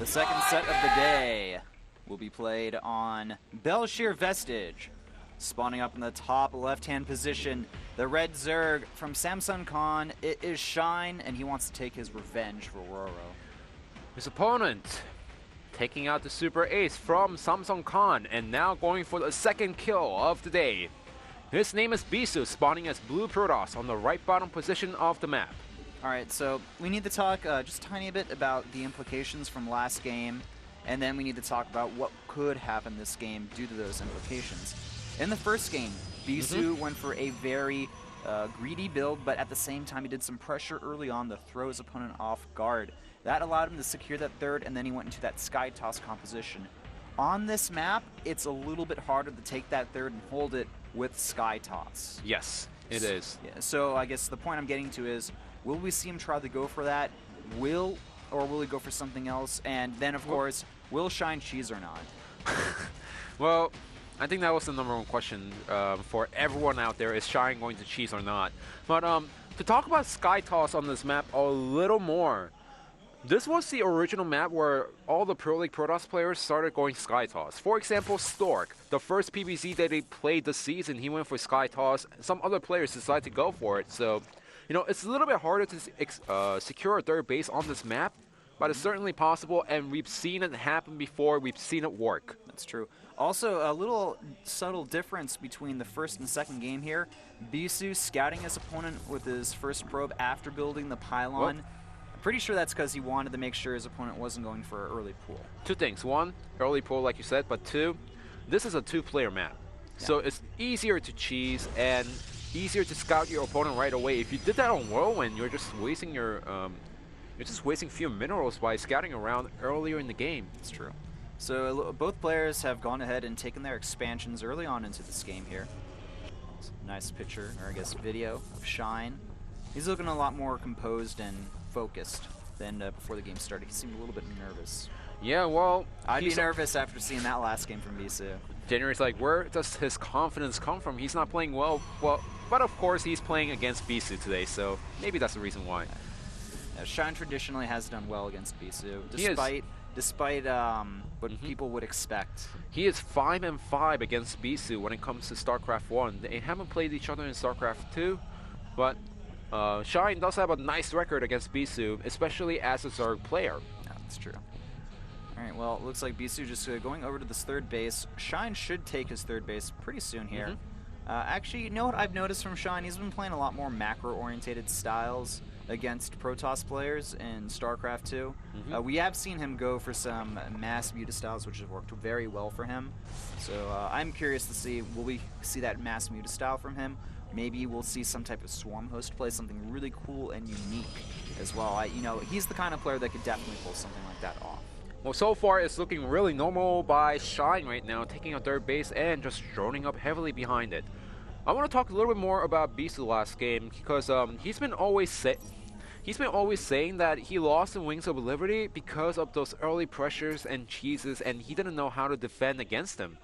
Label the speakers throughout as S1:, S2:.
S1: The second set of the day will be played on Bel'Shir Vestige. Spawning up in the top left-hand position, the red Zerg from Samsung Khan. It is Shine, and he wants to take his revenge for Roro.
S2: His opponent taking out the Super Ace from Samsung Khan, and now going for the second kill of the day. His name is Bisu, spawning as Blue Protoss on the right bottom position of the map.
S1: Alright, so we need to talk just a tiny bit about the implications from last game, and then we need to talk about what could happen this game due to those implications. In the first game, Bisu went for a very greedy build, but at the same time he did some pressure early on to throw his opponent off guard. That allowed him to secure that third, and then he went into that Sky Toss composition. On this map, it's a little bit harder to take that third and hold it with Sky Toss.
S2: Yes, it is.
S1: Yeah, so I guess the point I'm getting to is, will we see him try to go for that? Or will he go for something else? And then, of course, will Shine cheese or not?
S2: Well, I think that was the #1 question for everyone out there. Is Shine going to cheese or not? But to talk about Sky Toss on this map a little more, this was the original map where all the Pro League Protoss players started going Sky Toss. For example, Stork, the first PvZ that they played this season, he went for Sky Toss. Some other players decided to go for it. So, you know, it's a little bit harder to secure a third base on this map, but it's certainly possible, and we've seen it happen before. We've seen it work.
S1: That's true. Also, a little subtle difference between the first and second game here. Bisu scouting his opponent with his first probe after building the pylon.
S2: Whoop.
S1: I'm pretty sure that's because he wanted to make sure his opponent wasn't going for an early pull.
S2: Two things. One, early pull, like you said, but two, this is a two-player map. Yeah. So it's easier to cheese and easier to scout your opponent right away. If you did that on Whirlwind, you're just wasting your few minerals by scouting around earlier in the game.
S1: It's true. So both players have gone ahead and taken their expansions early on into this game here. Nice picture, or I guess video, of Shine. He's looking a lot more composed and focused than before the game started. He seemed a little bit nervous.
S2: Yeah, well,
S1: I'd be nervous after seeing that last game from Bisu.
S2: January's like, where does his confidence come from? He's not playing well, but of course he's playing against Bisu today, so maybe that's the reason why.
S1: Shine traditionally has done well against Bisu, despite what people would expect.
S2: He is 5-5 against Bisu when it comes to StarCraft 1. They haven't played each other in StarCraft 2, but Shine does have a nice record against Bisu, especially as a Zerg player.
S1: Yeah, that's true. Alright, well, it looks like Bisu just going over to this third base. Shine should take his third base pretty soon here. Actually, you know what I've noticed from Shine? He's been playing a lot more macro-orientated styles against Protoss players in StarCraft 2. We have seen him go for some mass muta styles, which have worked very well for him. So I'm curious to see, will we see that mass muta style from him? Maybe we'll see some type of swarm host play, something really cool and unique as well. You know, he's the kind of player that could definitely pull something like that off.
S2: Well, so far it's looking really normal by Shine right now, taking a third base and just droning up heavily behind it. I want to talk a little bit more about Bisu last game because he's been always saying that he lost in Wings of Liberty because of those early pressures and cheeses, and he didn't know how to defend against them.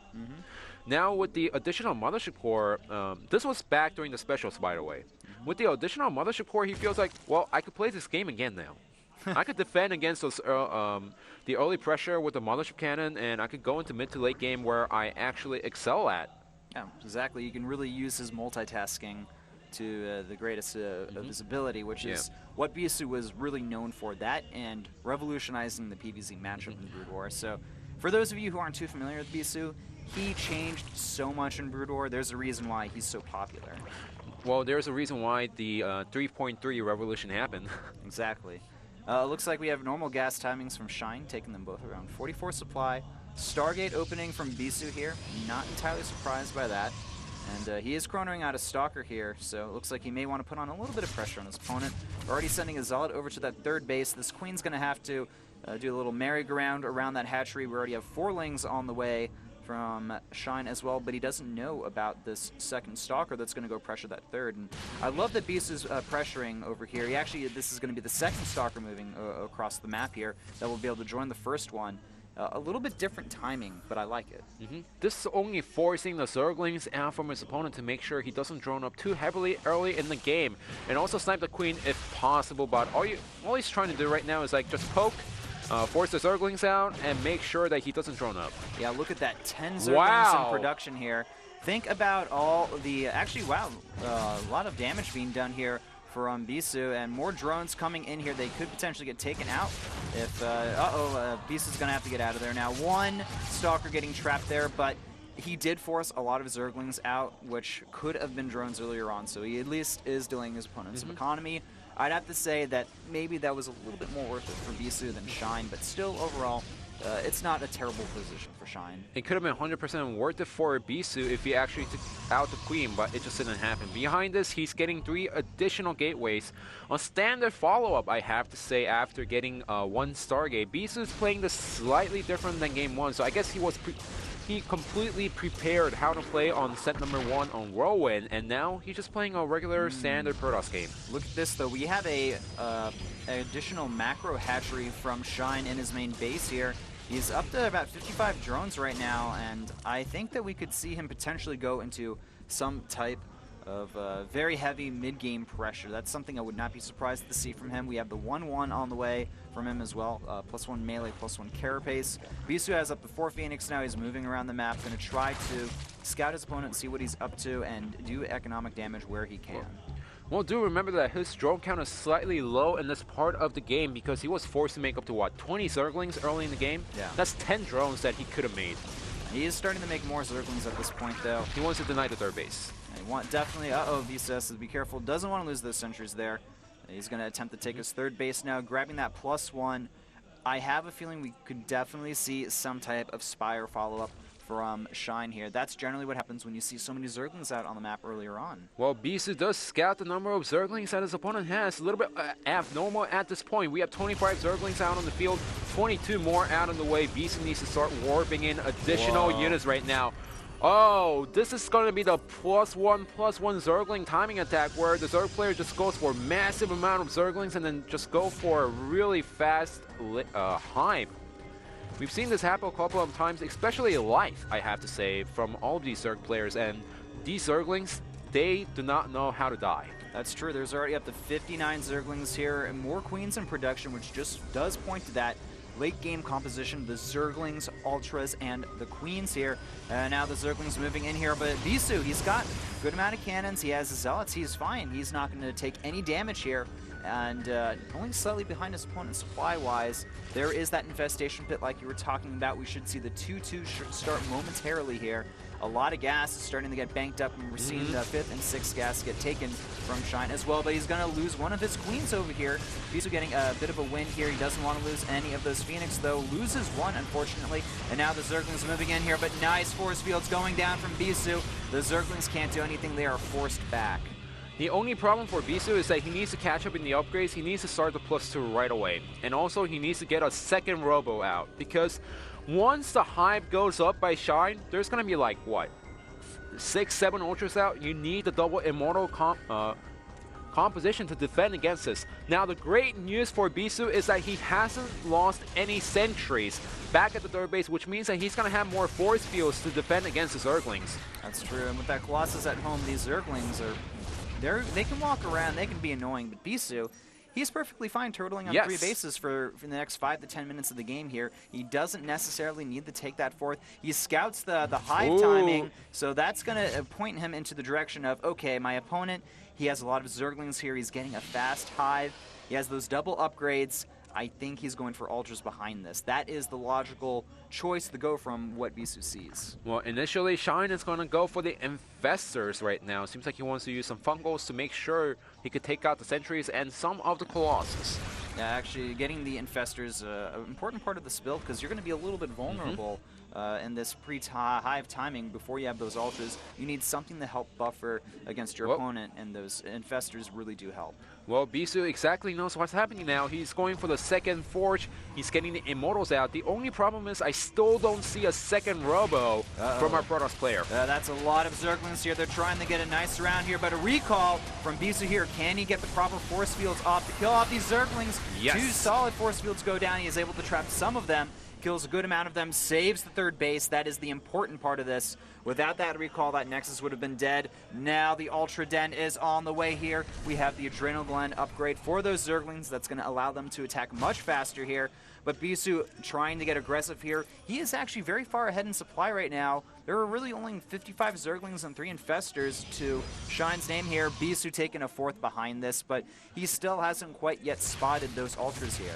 S2: Now with the additional Mothership Core, this was back during the specials, by the way. With the additional Mothership Core, he feels like, well, I could play this game again now. I could defend against those the early pressure with the Mothership Cannon, and I could go into mid to late game where I actually excel at.
S1: Yeah, exactly. You can really use his multitasking to the greatest of his ability, which is what Bisu was really known for, that and revolutionizing the PvZ matchup in Brood War. So for those of you who aren't too familiar with Bisu, he changed so much in Brood War. There's a reason why he's so popular.
S2: Well, there's a reason why the 3.3 revolution happened. Exactly.
S1: Looks like we have normal gas timings from Shine, taking them both around 44 supply. Stargate opening from Bisu here. Not entirely surprised by that. And he is chronoing out a Stalker here, so it looks like he may want to put on a little bit of pressure on his opponent. Already sending a Zealot over to that third base. This Queen's going to have to do a little merry-go-round around that hatchery. We already have 4 Lings on the way from Shine as well, but he doesn't know about this second Stalker that's going to go pressure that third. And I love that Bisu's pressuring over here. This is going to be the second Stalker moving across the map here that will be able to join the first one. A little bit different timing, but I like it.
S2: This is only forcing the Zerglings out from his opponent to make sure he doesn't drone up too heavily early in the game, and also snipe the Queen if possible. But all he's trying to do right now is like just poke, force the Zerglings out and make sure that he doesn't drone up.
S1: Yeah, look at that, 10 Zerglings in production here. Think about all the, actually, wow, a lot of damage being done here from Bisu, and more drones coming in here. They could potentially get taken out if, Bisu's gonna have to get out of there now. One Stalker getting trapped there, but he did force a lot of Zerglings out, which could have been drones earlier on, so he at least is dealing his opponents some economy. I'd have to say that maybe that was a little bit more worth it for Bisu than Shine, but still, overall, it's not a terrible position for Shine.
S2: It could have been 100% worth it for Bisu if he actually took out the Queen, but it just didn't happen. Behind this, he's getting 3 additional gateways. On standard follow-up, I have to say, after getting 1 Stargate, Bisu is playing this slightly different than Game 1, so I guess he completely prepared how to play on set number 1 on Whirlwind, and now he's just playing a regular standard Protoss game.
S1: Look at this, though. We have a additional macro hatchery from Shine in his main base here. He's up to about 55 drones right now, and I think that we could see him potentially go into some type of very heavy mid-game pressure. That's something I would not be surprised to see from him. We have the 1-1 on the way from him as well. +1 melee, +1 carapace. Bisu has up to 4 Phoenix now. He's moving around the map, going to try to scout his opponent, see what he's up to, and do economic damage where he can.
S2: Well, do remember that his drone count is slightly low in this part of the game because he was forced to make up to, what, 20 Zerglings early in the game?
S1: Yeah.
S2: That's 10 drones that he could have made.
S1: He is starting to make more Zerglings at this point, though.
S2: He wants to deny the 3rd base.
S1: Definitely, Bisu has to be careful. Doesn't want to lose those sentries there. He's going to attempt to take his 3rd base now, grabbing that +1. I have a feeling we could definitely see some type of Spire follow-up from Shine here. That's generally what happens when you see so many Zerglings out on the map earlier on.
S2: Well, Bisu does scout the number of Zerglings that his opponent has. A little bit abnormal at this point. We have 25 Zerglings out on the field, 22 more out on the way. Bisu needs to start warping in additional units right now. Oh, this is going to be the +1/+1 Zergling timing attack where the Zerg player just goes for a massive amount of Zerglings and then just go for a really fast hive. We've seen this happen a couple of times, especially live, I have to say, from all of these Zerg players, and these Zerglings, they do not know how to die.
S1: That's true. There's already up to 59 Zerglings here, and more Queens in production, which just does point to that late game composition, the Zerglings, Ultras, and the Queens here. Now the Zerglings moving in here, but Bisu, he's got a good amount of cannons. He has the Zealots. He's fine. He's not going to take any damage here, and only slightly behind his opponent supply-wise. There is that Infestation Pit like you were talking about. We should see the 2-2 start momentarily here. A lot of gas is starting to get banked up, and we're seeing the 5th and 6th gas get taken from Shine as well, but he's going to lose one of his Queens over here. Bisu getting a bit of a win here. He doesn't want to lose any of those Phoenix, though. Loses one, unfortunately, and now the Zerglings moving in here, but nice force fields going down from Bisu. The Zerglings can't do anything. They are forced back.
S2: The only problem for Bisu is that he needs to catch up in the upgrades. He needs to start the +2 right away. And also, he needs to get a 2nd Robo out, because once the hype goes up by Shine, there's going to be like, what, 6-7 Ultras out? You need the double Immortal composition to defend against this. Now, the great news for Bisu is that he hasn't lost any sentries back at the 3rd base, which means that he's going to have more force fields to defend against the Zerglings.
S1: That's true, and with that Colossus at home, these Zerglings are... They can walk around, they can be annoying, but Bisu, he's perfectly fine turtling on 3 bases for the next 5 to 10 minutes of the game here. He doesn't necessarily need to take that 4th. He scouts the hive timing, so that's going to point him into the direction of, okay, my opponent, he has a lot of Zerglings here. He's getting a fast hive. He has those double upgrades. I think he's going for Ultras behind this. That is the logical choice to go from what Bisu sees.
S2: Well, initially, Shine is going to go for the Infestors right now. Seems like he wants to use some Fungals to make sure he could take out the Sentries and some of the Colossus.
S1: Yeah, actually, getting the Infestors an important part of the spill, because you're going to be a little bit vulnerable in this pre-hive timing before you have those Ultras. You need something to help buffer against your opponent, and those Infestors really do help.
S2: Well, Bisu exactly knows what's happening now. He's going for the 2nd Forge. He's getting the Immortals out. The only problem is I still don't see a 2nd Robo from our Protoss player.
S1: That's a lot of Zerglings here. They're trying to get a nice round here, but a recall from Bisu here. Can he get the proper force fields off to kill off these Zerglings?
S2: Yes.
S1: 2 solid force fields go down. He is able to trap some of them. Kills a good amount of them, saves the 3rd base. That is the important part of this. Without that recall, that Nexus would have been dead. Now the Ultra Den is on the way here. We have the Adrenal Gland upgrade for those Zerglings. That's going to allow them to attack much faster here. but Bisu trying to get aggressive here. He is actually very far ahead in supply right now. There are really only 55 Zerglings and 3 Infestors to Shine's name here. Bisu taking a 4th behind this, but he still hasn't quite yet spotted those Ultras here.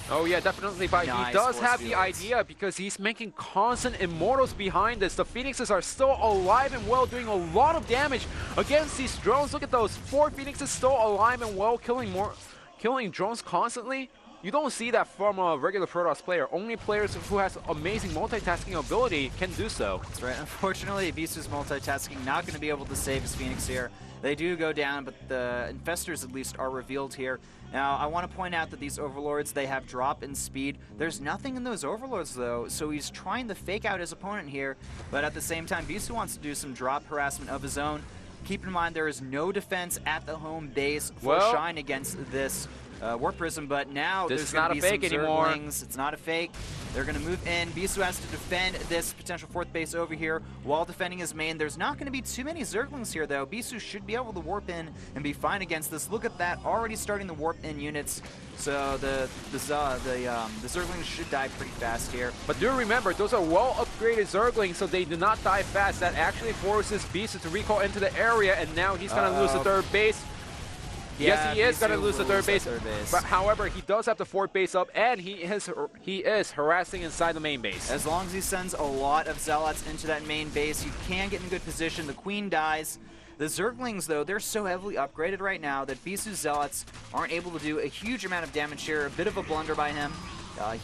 S2: Oh yeah, definitely, but
S1: Nice
S2: he does
S1: force
S2: have the
S1: fields.
S2: idea because he's making constant Immortals behind this. The Phoenixes are still alive and well, doing a lot of damage against these drones. Look at those, 4 Phoenixes still alive and well, killing drones constantly. You don't see that from a regular Protoss player. Only players who has amazing multitasking ability can do so.
S1: That's right. Unfortunately, Bisu's multitasking not going to be able to save his Phoenix here. They do go down, but the Infestors at least are revealed here. Now, I want to point out that these Overlords, they have drop in speed. There's nothing in those Overlords, though, so he's trying to fake out his opponent here. But at the same time, Bisu wants to do some drop harassment of his own. Keep in mind, there is no defense at the home base for Shine against this Warp Prism, but now there's going to be some Zerglings. It's not a fake. They're going to move in. Bisu has to defend this potential 4th base over here while defending his main. There's not going to be too many Zerglings here, though. Bisu should be able to warp in and be fine against this. Look at that, already starting to warp in units. So the Zerglings should die pretty fast here.
S2: But do remember, those are well-upgraded Zerglings, so they do not die fast. That actually forces Bisu to recall into the area, and now he's going to lose the 3rd base.
S1: Yeah,
S2: yes, he is going to lose the 3rd base,
S1: base.
S2: but however, he does have the 4th base up, and he is harassing inside the main base.
S1: As long as he sends a lot of Zealots into that main base, you can get in good position. The Queen dies. The Zerglings, though, they're so heavily upgraded right now that Bisu's Zealots aren't able to do a huge amount of damage here. A bit of a blunder by him.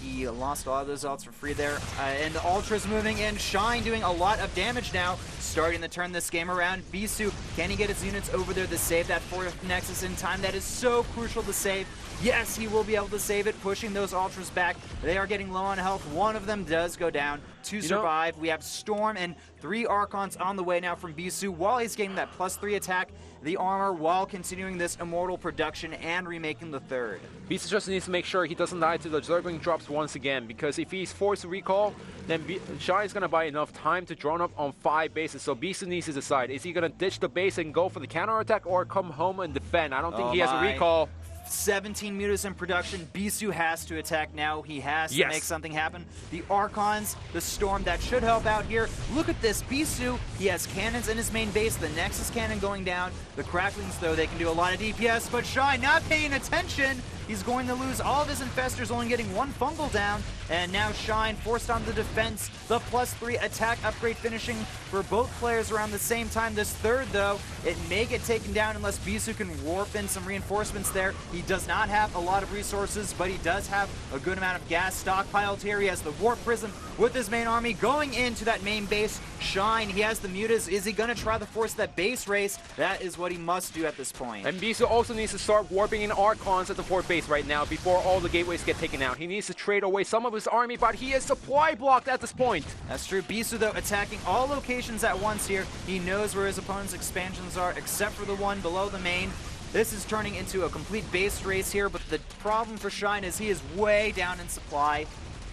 S1: He lost a lot of those Zealots for free there. And the Ultra's moving in. Shine doing a lot of damage now, starting to turn this game around. Bisu, can he get his units over there to save that 4th Nexus in time? That is so crucial to save. Yes, he will be able to save it, pushing those Ultras back. They are getting low on health. One of them does go down. 2 survive. We have Storm and 3 Archons on the way now from Bisu while he's getting that +3 attack, the armor, while continuing this Immortal production and remaking the 3rd.
S2: Bisu just needs to make sure he doesn't die to the Zergling drops once again, because if he's forced to recall, then Shine's going to buy enough time to drone up on 5 bases. So Bisu needs to decide, is he going to ditch the base and go for the counterattack or come home and defend? I don't think he has a recall.
S1: 17 mutas in production. Bisu has to attack now. He has to make something happen. The Archons, the Storm, that should help out here. Look at this. Bisu, he has cannons in his main base. The Nexus cannon going down. The Cracklings, though, they can do a lot of DPS, but Shine not paying attention. He's going to lose all of his Infestors, only getting 1 fungal down. And now Shine forced on the defense. The +3 attack upgrade finishing for both players around the same time. This 3rd, though, it may get taken down unless Bisu can warp in some reinforcements there. He does not have a lot of resources, but he does have a good amount of gas stockpiled here. He has the Warp Prism with his main army going into that main base. Shine, he has the mutas. Is he going to try to force that base race? That is what he must do at this point.
S2: And Bisu also needs to start warping in Archons at the 4th base right now before all the gateways get taken out. He needs to trade away some of his army, but he is supply blocked at this point.
S1: That's true. Bisu, though, attacking all locations at once here. He knows where his opponent's expansions are, except for the one below the main. This is turning into a complete base race here, but the problem for Shine is he is way down in supply.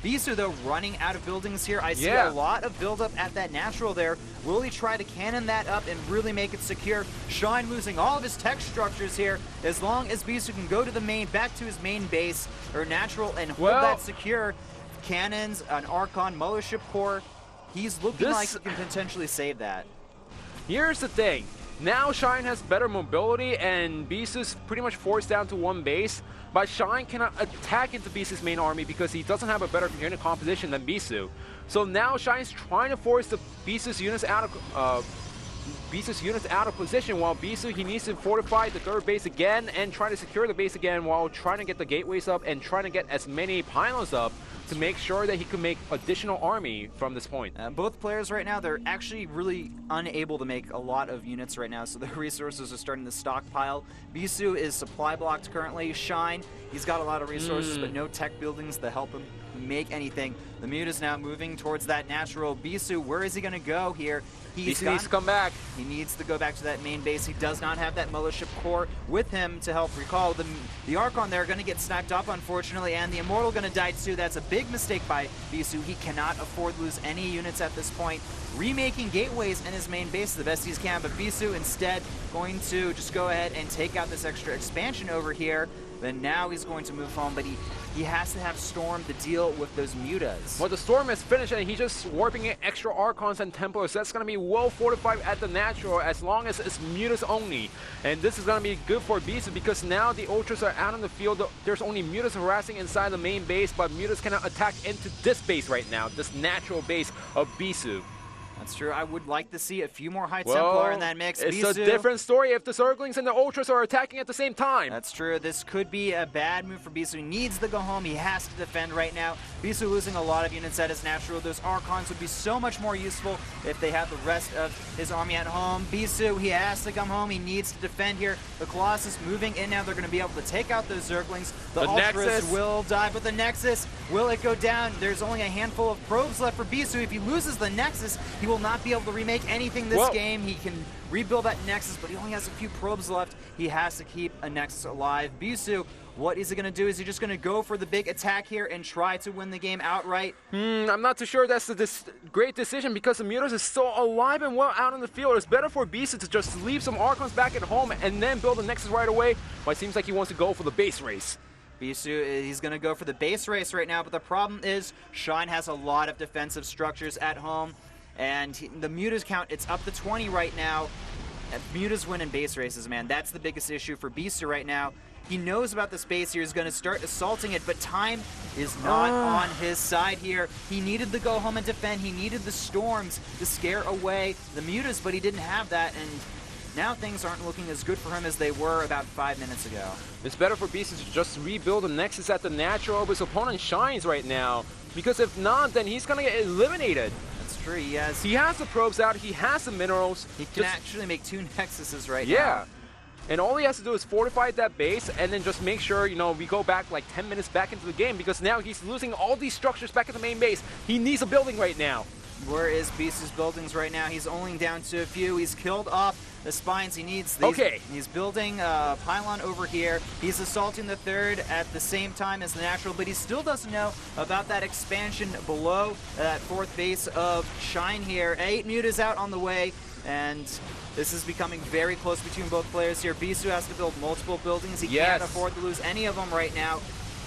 S1: Bisu, though, running out of buildings here. I see a lot of buildup at that natural there. Will he try to cannon that up and really make it secure? Shine losing all of his tech structures here. As long as Bisu can go to the main, back to his main base, or natural, and hold that secure. Cannons, an Archon, Mothership Core. He's looking like he can potentially save that.
S2: Here's the thing. Now Shine has better mobility, and Bisu's pretty much forced down to 1 base. But Shine cannot attack into Bisu's main army because he doesn't have a better unit composition than Bisu. So now Shine's trying to force the Bisu's units out of position, while Bisu, he needs to fortify the 3rd base again and try to secure the base again while trying to get the gateways up and trying to get as many pylons up to make sure that he can make additional army from this point.
S1: Both players right now, they're actually really unable to make a lot of units right now, so their resources are starting to stockpile. Bisu is supply blocked currently. Shine, he's got a lot of resources, but no tech buildings to help him make anything. The Mute is now moving towards that natural. Bisu, where is he going to go here?
S2: He needs to come back.
S1: He needs to go back to that main base. He does not have that Mothership Core with him to help recall. The Archon there going to get sniped up, unfortunately, and the Immortal going to die too. That's a big mistake by Bisu. He cannot afford to lose any units at this point. Remaking gateways in his main base the best he can, but Bisu instead going to just go ahead and take out this extra expansion over here. then now he's going to move home, but he has to have Storm to deal with those mutas.
S2: Well, the Storm is finished, and he's just warping in extra Archons and Templars. So that's going to be well fortified at the natural, as long as it's mutas only. And this is going to be good for Bisu, because now the Ultras are out on the field. There's only mutas harassing inside the main base, but mutas cannot attack into this base right now, this natural base of Bisu.
S1: That's true. I would like to see a few more High Templar in that mix.
S2: It's
S1: Bisu,
S2: a different story if the Zerglings and the Ultras are attacking at the same time.
S1: That's true. This could be a bad move for Bisu. He needs to go home. He has to defend right now. Bisu losing a lot of units at his natural. Those Archons would be so much more useful if they have the rest of his army at home. Bisu, he has to come home. He needs to defend here. The Colossus moving in now. They're going to be able to take out those Zerglings. The Ultras
S2: Nexus
S1: will die, but the Nexus, will it go down? There's only a handful of probes left for Bisu. If he loses the Nexus, he will not be able to remake anything this game. He can rebuild that Nexus, but he only has a few probes left. He has to keep a Nexus alive. Bisu, what is he going to do? Is he just going to go for the big attack here and try to win the game outright?
S2: I'm not too sure that's the great decision, because the mutas is still alive and well out on the field. It's better for Bisu to just leave some Archons back at home and then build a Nexus right away. But it seems like he wants to go for the base race.
S1: Bisu, he's going to go for the base race right now, but the problem is Shine has a lot of defensive structures at home. And the mutas count, it's up to 20 right now. Mutas win in base races, man. That's the biggest issue for Bisu right now. He knows about the space here. He's going to start assaulting it, but time is not on his side here. He needed to go home and defend. He needed the Storms to scare away the mutas, but he didn't have that. And now things aren't looking as good for him as they were about 5 minutes ago.
S2: It's better for Bisu to just rebuild the Nexus at the natural of his opponent Shines right now, because if not, then he's going to get eliminated.
S1: True. He has
S2: the probes out, he has the minerals.
S1: He can actually make 2 Nexuses right now.
S2: Yeah. And all he has to do is fortify that base and then just make sure, you know, we go back like 10 minutes back into the game, because now he's losing all these structures back at the main base. He needs a building right now. Where
S1: is Bisu's buildings right now? He's only down to a few. He's killed off the spines he needs. He's building a pylon over here. He's assaulting the third at the same time as the natural, but he still doesn't know about that expansion below that 4th base of Shine here. 8 mutas out on the way, and this is becoming very close between both players here. Bisu has to build multiple buildings. He can't afford to lose any of them right now.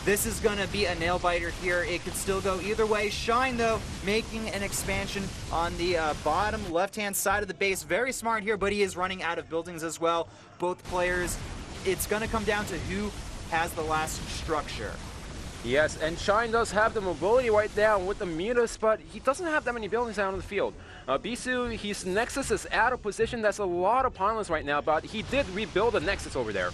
S1: This is going to be a nail-biter here. It could still go either way. Shine, though, making an expansion on the bottom left-hand side of the base. Very smart here, but he is running out of buildings as well. Both players, it's going to come down to who has the last structure.
S2: Yes, and Shine does have the mobility right now with the mutas, but he doesn't have that many buildings out on the field. Bisu, his Nexus is out of position. That's a lot of pylons right now, but he did rebuild a Nexus over there.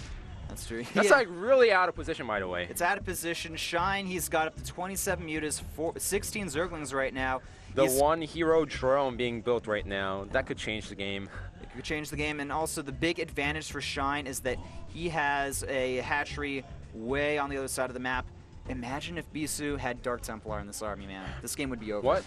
S1: That's true.
S2: That's like really out of position, by the way.
S1: It's out of position. Shine, he's got up to 27 mutas, 16 Zerglings right now.
S2: The one hero drone being built right now, that could change the game.
S1: It could change the game, and also the big advantage for Shine is that he has a hatchery way on the other side of the map. Imagine if Bisu had Dark Templar in this army, man. This game would be over.
S2: What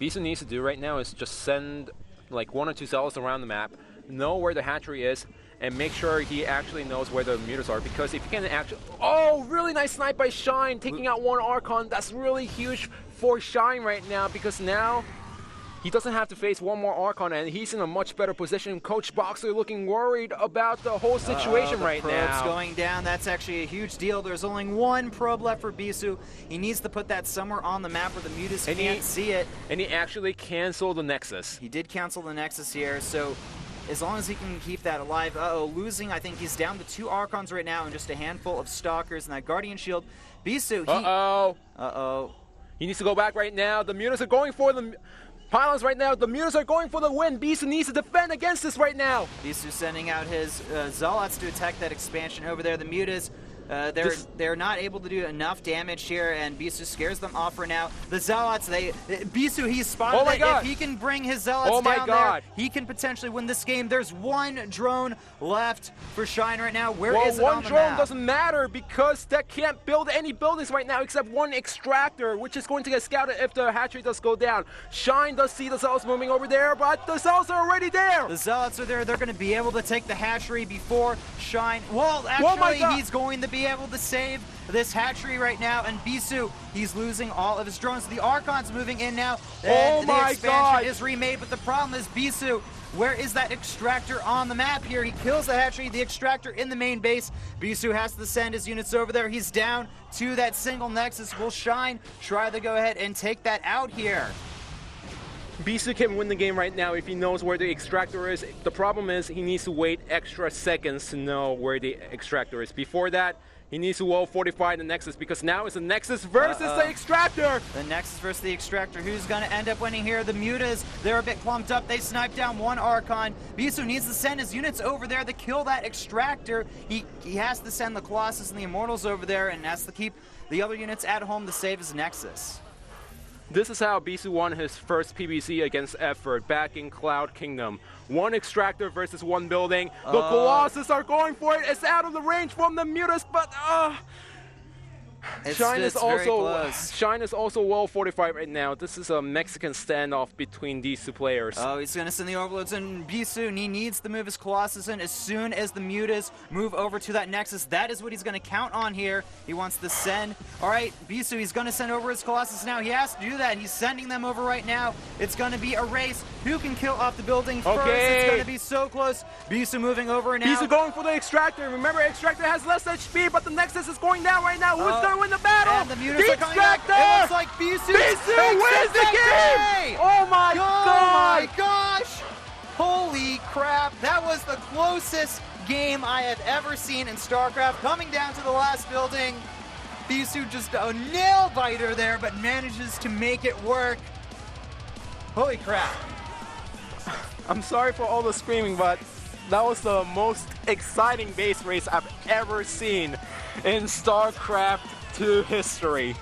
S2: Bisu needs to do right now is just send like 1 or 2 zealots around the map, know where the hatchery is, and make sure he actually knows where the mutas are, because if you can actually... Oh, really nice snipe by Shine, taking out 1 Archon. That's really huge for Shine right now, because now he doesn't have to face 1 more Archon, and he's in a much better position. Coach Boxer looking worried about the whole situation right now.
S1: Probe's going down. That's actually a huge deal. There's only 1 probe left for Bisu. He needs to put that somewhere on the map where the mutas can't see it.
S2: And he actually canceled the Nexus.
S1: He did cancel the Nexus here, so as long as he can keep that alive. Losing. I think he's down to 2 Archons right now and just a handful of Stalkers and that Guardian Shield. Bisu,
S2: he needs to go back right now. The mutas are going for the pylons right now. The mutas are going for the win. Bisu needs to defend against this right now.
S1: Bisu sending out his Zealots to attack that expansion over there. The mutas, they're not able to do enough damage here, and Bisu scares them off for now. The Zealots, Bisu, he's spotted that if he can bring his Zealots down there, he can potentially win this game. There's 1 drone left for Shine right now. Where is it on the map?
S2: 1 drone doesn't matter, because that can't build any buildings right now except 1 extractor, which is going to get scouted if the hatchery does go down. Shine does see the Zealots moving over there, but the Zealots are already there.
S1: The Zealots are there. They're going to be able to take the hatchery before Shine. Well, actually, he's going to be able to save this hatchery right now, and Bisu, he's losing all of his drones. The Archon's moving in now, and the expansion is remade, but the problem is Bisu, Where is that extractor on the map here? He kills the hatchery, the extractor in the main base. Bisu has to send his units over there. He's down to that single nexus. Will Shine try to go ahead and take that out here?
S3: Bisu can win the game right now if he knows where the extractor is. The problem is he needs to wait extra seconds to know where the extractor is. Before that, he needs to well fortify the Nexus, because now it's the Nexus versus the Extractor!
S1: The Nexus versus the Extractor. Who's going to end up winning here? The Mutas, they're a bit clumped up. They snipe down one Archon. Bisu needs to send his units over there to kill that Extractor. He has to send the Colossus and the Immortals over there and has to keep the other units at home to save his Nexus.
S3: This is how Bisu won his first PBC against Effort back in Cloud Kingdom. One Extractor versus one building. The Colossus are going for it. It's out of the range from the Mutas, but Shine is also well fortified right now. This is a Mexican standoff between these two players.
S1: Oh, he's going to send the Overloads in. Bisu, he needs to move his Colossus in as soon as the Mutas move over to that Nexus. That is what he's going to count on here. He wants to send. All right, Bisu, he's going to send over his Colossus now. He has to do that. He's sending them over right now. It's going to be a race. Who can kill off the building first? It's going to be so close. Bisu moving over now.
S3: Bisu going for the Extractor. Remember, Extractor has less HP, but the Nexus is going down right now. Who's going to win the battle?
S1: And the Mutas are coming back. It looks like Bisu
S3: wins the game! Oh my god!
S1: Oh my gosh! Holy crap, that was the closest game I have ever seen in StarCraft. Coming down to the last building. Bisu just a nail biter there, but manages to make it work. Holy crap.
S3: I'm sorry for all the screaming, but that was the most exciting base race I've ever seen in StarCraft2 history.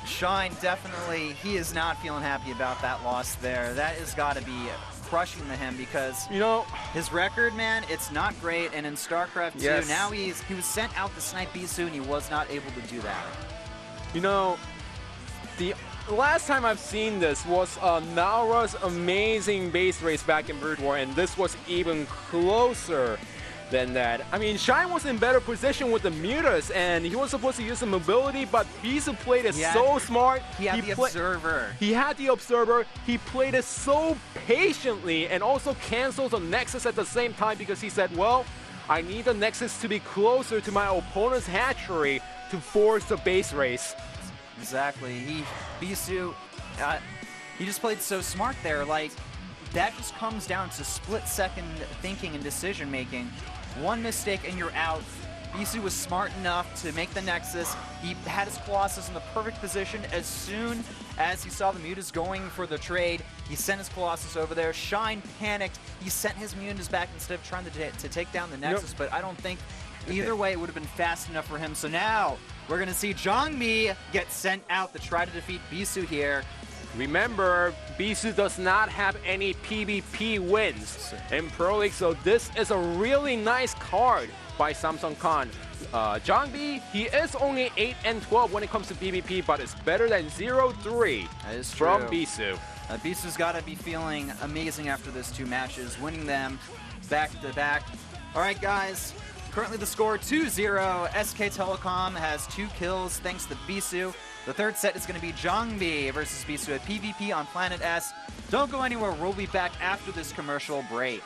S1: Shine, definitely, he is not feeling happy about that loss there. That has got to be crushing to him because,
S3: you know,
S1: his record, man, it's not great. And in StarCraft2, now he was sent out to snipe Bisu and he was not able to do that.
S3: You know, the last time I've seen this was Naura's amazing base race back in Brood War, and this was even closer than that. I mean, Shine was in better position with the Mutas, and he was supposed to use the mobility, but Bisu played it so smart.
S1: He had the Observer.
S3: He had the Observer. He played it so patiently, and also canceled the Nexus at the same time because he said, well, I need the Nexus to be closer to my opponent's hatchery to force the base race.
S1: Exactly. Bisu, he just played so smart there. Like, that just comes down to split-second thinking and decision-making. One mistake and you're out. Bisu was smart enough to make the Nexus. He had his Colossus in the perfect position. As soon as he saw the Mutas going for the trade, he sent his Colossus over there. Shine panicked. He sent his Mutas back instead of trying to take down the Nexus, but I don't think either way it would have been fast enough for him. So now we're going to see Zhongmi get sent out to try to defeat Bisu here.
S3: Remember, Bisu does not have any PvP wins in Pro League, so this is a really nice card by Samsung Khan. Zhongmi, he is only 8-12 when it comes to PvP, but it's better than 0-3 from Bisu.
S1: Bisu's got to be feeling amazing after those two matches, winning them back-to-back. All right, guys. Currently the score 2-0. SK Telecom has 2 kills thanks to Bisu. The third set is going to be Zhongmi versus Bisu at PvP on Planet S. Don't go anywhere. We'll be back after this commercial break.